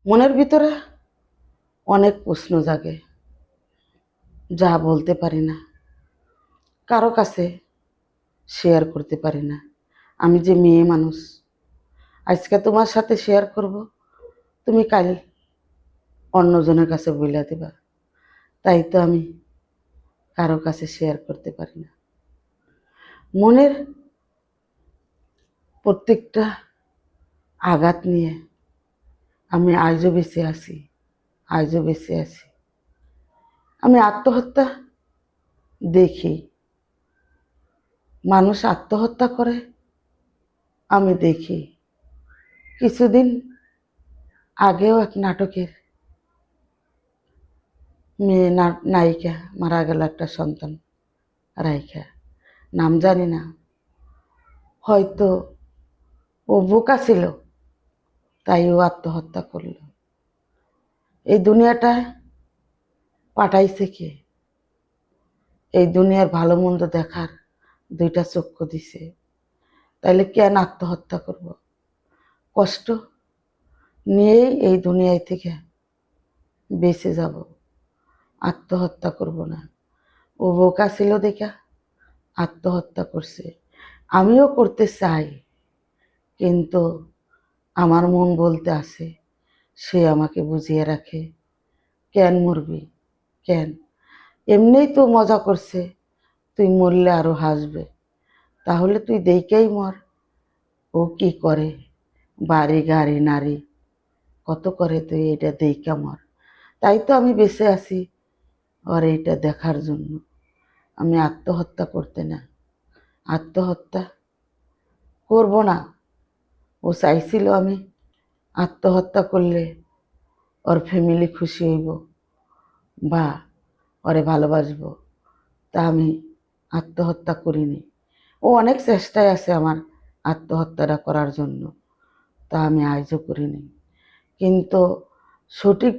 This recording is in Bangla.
মনের ভিতরে অনেক প্রশ্ন জাগে, যা বলতে পারি না, কারো কাছে শেয়ার করতে পারি না। আমি যে মেয়ে মানুষ, আজকে তোমার সাথে শেয়ার করব, তুমি কাল অন্যজনের কাছে বইলা দিবা। তাই তো আমি কারো কাছে শেয়ার করতে পারি না। মনের প্রত্যেকটা আঘাত নিয়ে আমি আজও বেঁচে আছি, আজও বেঁচে আছি। আমি আত্মহত্যা দেখি, মানুষ আত্মহত্যা করে আমি দেখি। কিছুদিন আগেও এক নাটকের মেয়ে নায়িকা মারা গেল, একটা সন্তান রাইখা। নাম জানি না, হয়তো ও বোকা ছিল তাই ও আত্মহত্যা করলো। এই দুনিয়াটায় পাঠাইছে কে? এই দুনিয়ার ভালো মন্দ দেখার দুইটা চক্ষু দিছে, তাইলে কেন আত্মহত্যা করব? কষ্ট নিয়েই এই দুনিয়ায় থেকে বেঁচে যাব, আত্মহত্যা করব না। ও বোকা ছিল দেখা আত্মহত্যা করছে, আমিও করতে চাই, কিন্তু আমার মন বলতে আছে, সে আমাকে বুঝিয়ে রাখে, কেন মরবি, কেন? এমনিই তো মজা করছে, তুই মরলে আরো হাসবে, তাহলে তুই দেখেই মর। ও কি করে, বাড়ি গাড়ি নারী কত করে, তুই এটা দেখা মর। তাই তো আমি বেঁচে আছি আর এইটা দেখার জন্য। আমি আত্মহত্যা করতে না, আত্মহত্যা করব না। ও চাইছিল আমি আত্মহত্যা করলে ওর ফ্যামিলি খুশি হইব বা ওরে ভালোবাসবো, তা আমি আত্মহত্যা করিনি। ও অনেক চেষ্টায় আছে আমার আত্মহত্যাটা করার জন্য, তা আমি আজও করিনি। কিন্তু সঠিক